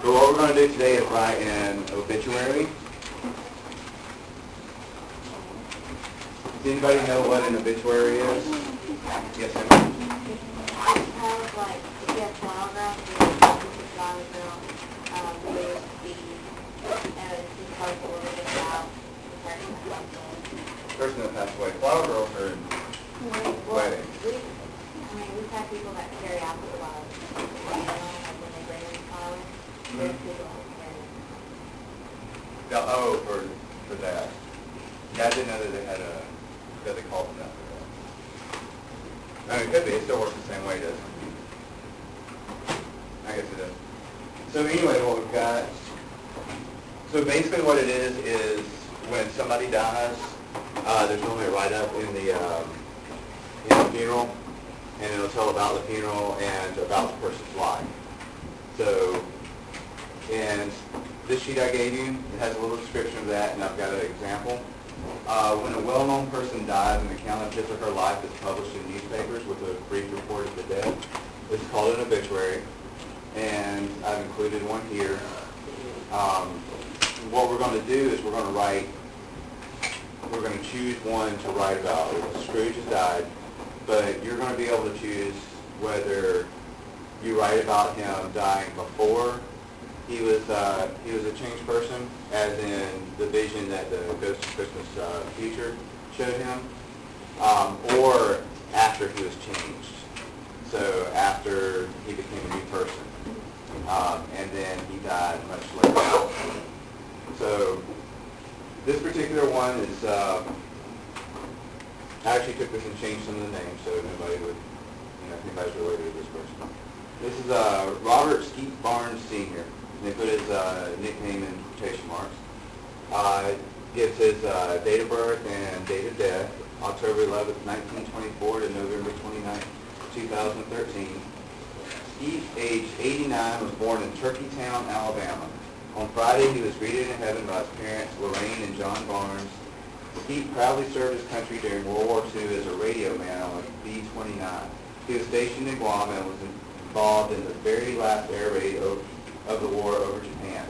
So what we're going to do today is write an obituary. Does anybody know what an obituary is? Yes, ma'am. It's kind of like, if you have monograph, you have a flower girl, with the, it's just like a little bit about the person that passed Person that passed away. Flower girls are in away. weddings. We've had people that carry out the flowers, like when they bring in the flowers, there's people that carry them. Oh, for that. Yeah, I didn't know that they had that they called them that for that. I mean, it could be. It still works the same way, doesn't it? I guess it does. So anyway, what we've got, so basically what it is when somebody dies, there's normally a write-up in the funeral, and it'll tell about the funeral and about the person's life. So, and this sheet I gave you, it has a little description of that, and I've got an example. When a well-known person dies, an account of his or her life is published in newspapers with a brief report of the death. This is called an obituary, and I've included one here. What we're going to do is we're going to choose one to write about. Scrooge has died, but you're going to be able to choose whether you write about him dying before he was a changed person, as in the vision that the Ghost of Christmas Future showed him, or after he was changed. So after he became a new person, and then he died much later. So this particular one is, I actually took this and changed some of the names so nobody would, if anybody's related to this person. This is Robert Skeet Barnes Sr. And they put his nickname in quotation marks. Gives his date of birth and date of death, October 11th, 1924 to November 29th, 2013. Skeet, age 89, was born in Turkeytown, Alabama. On Friday, he was greeted in heaven by his parents, Lorraine and John Barnes. Skeet proudly served his country during World War II as a radio man on a B-29. He was stationed in Guam and was involved in the very last air raid of the war over Japan.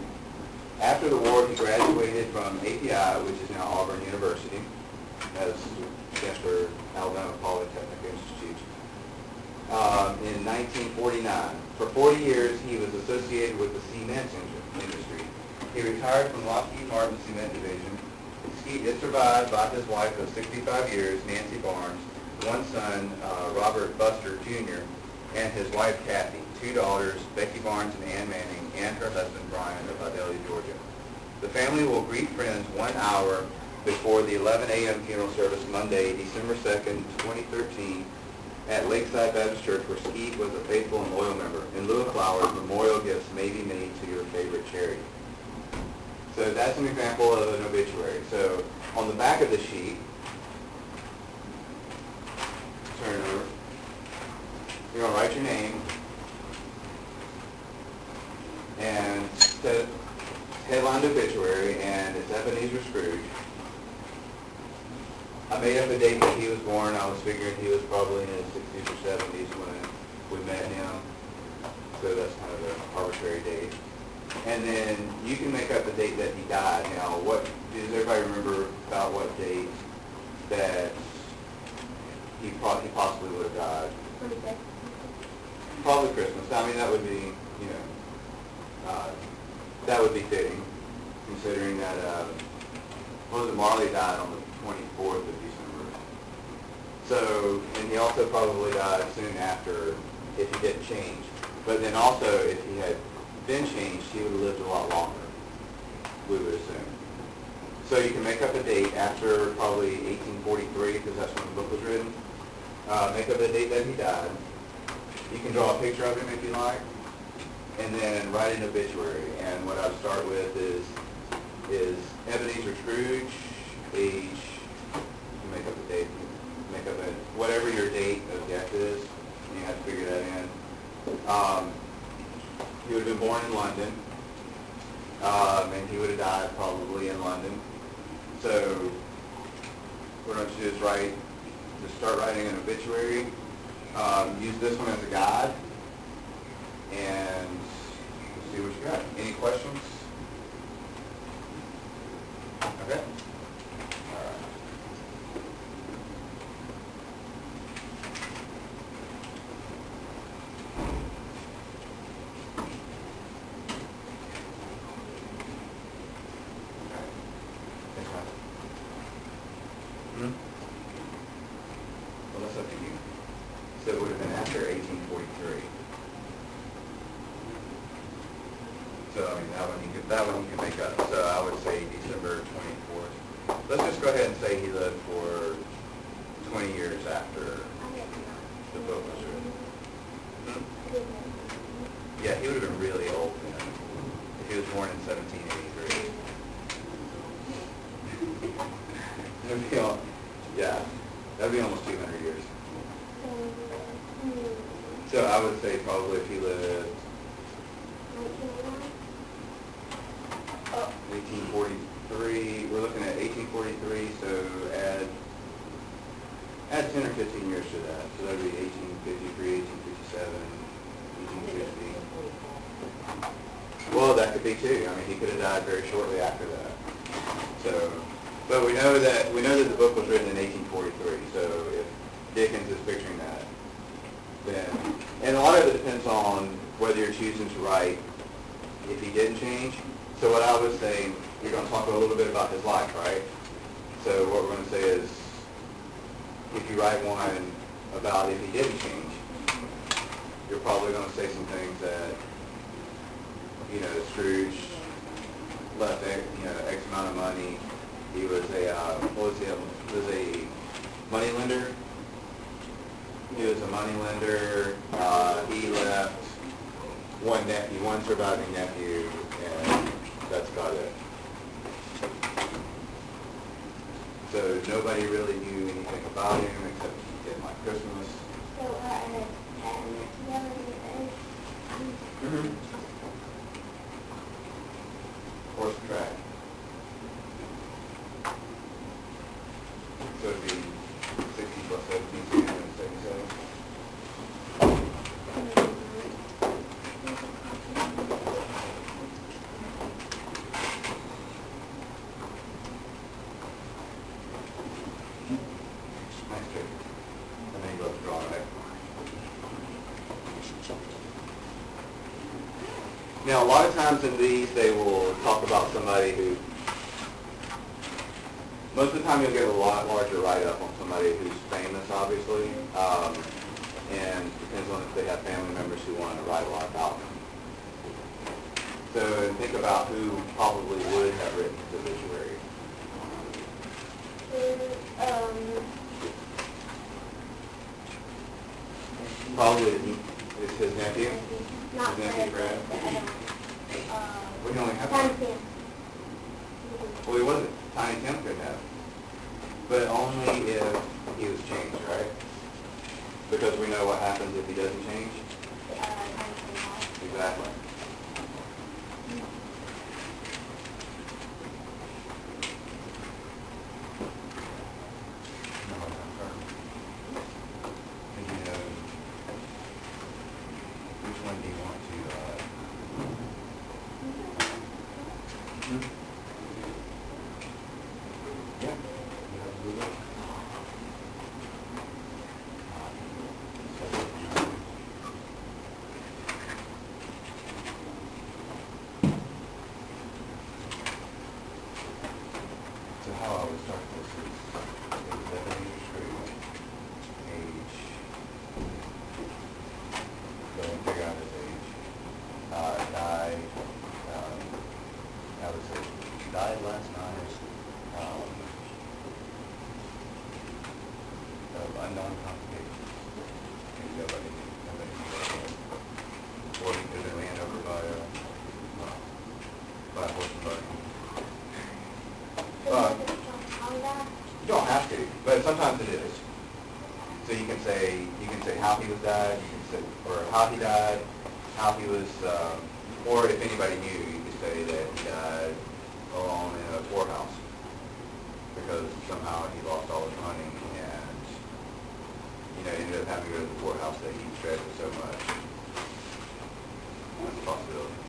After the war, he graduated from API, which is now Auburn University, as stands for Alabama Polytechnic Institute, in 1949. For 40 years, he was associated with the cement industry. He retired from Lockheed Martin Cement Division. Skeet is survived by his wife of 65 years, Nancy Barnes, one son, Robert Buster Jr., and his wife, Kathy, two daughters, Becky Barnes and Ann Manning, and her husband, Brian, of Vidalia, Georgia. The family will greet friends 1 hour before the 11 a.m. funeral service Monday, December 2nd, 2013, at Lakeside Baptist Church, where Skeet was a faithful and loyal member. In lieu of flowers, memorial gifts may be made to your favorite charity. So that's an example of an obituary. So on the back of the sheet, turn it over. You're going to write your name and set headline obituary, and it's Ebenezer Scrooge. I made up the date that he was born. I was figuring he was probably in his 60s or 70s when we met him. So that's kind of an arbitrary date. And then you can make up the date that he died. Now, what does everybody remember about what date that he possibly would have died? Probably Christmas. I mean, that would be, that would be fitting, considering that, Marley died on the 24th of December. So, and he also probably died soon after if he didn't change. But then also, if he had been changed, he would have lived a lot longer, we would assume. So you can make up a date after probably 1843, because that's when the book was written. Make up the date that he died. You can draw a picture of him if you like, and then write an obituary. And what I would start with is Ebenezer Scrooge, age, you make up the date, make up whatever your date of death is, and you have to figure that in. He would have been born in London, and he would have died probably in London. So what I want you to do is start writing an obituary. Use this one as a guide, and see what you got. Any questions? Okay. All right. Okay. Thanks, Mike. Hmm? Well, that's up to you. So it would have been after 1843. So, I mean, that one you can make up. So I would say December 24th. Let's just go ahead and say he lived for 20 years after the book was written. Hmm? Yeah, he would have been really old then. If he was born in 1783. That'd be yeah, that'd be almost 200 years. So I would say probably if he lived 1843, we're looking at 1843, so add 10 or 15 years to that. So that'd be 1853, 1857, 1850. Well, that could be too. I mean, he could have died very shortly after that. So, but we know that the book was written in 1843. So if Dickens is picturing that, then, and a lot of it depends on whether you're choosing to write if he didn't change. So what I was saying, we're going to talk a little bit about his life, right? So what we're going to say is, if you write one about if he didn't change, you're probably going to say some things that, you know, Scrooge left, X amount of money. He was a, what was he? Was a money lender. He was a money lender. He left one nephew, one surviving nephew, and that's about it. So nobody really knew anything about him except he didn't like Christmas. So, Mm-hmm. Horse and track. So it'd be 60 plus 17, 377. Nice trick. And then you go to draw it. Now, a lot of times in these, they will talk about somebody who, most of the time you'll get a lot larger write-up on somebody who's famous, obviously, and depends on if they have family members who want to write a lot about them. So think about who probably would have written his obituary. Probably is his nephew. Not His nephew, Brad. We only have Tiny one. Tim. Well, he wasn't. Tiny Tim could have. But only if he was changed, right? Because we know what happens if he doesn't change. Exactly. And you know, which one do you want to, Yeah. So how I would start this is Ebenezer Scrooge, age, go and figure out his age, died, I would say, died last night, of unknown complications, and nobody knew or he could have been ran over by a horse and buggy. You don't have to, but sometimes it is. So you can say how he was died, you can say, or how he died, how he was, or if anybody knew, you could say that he died alone in a poorhouse because somehow he lost all his money and, you know, ended up having to go to the poorhouse that he treasured so much. That's a possibility.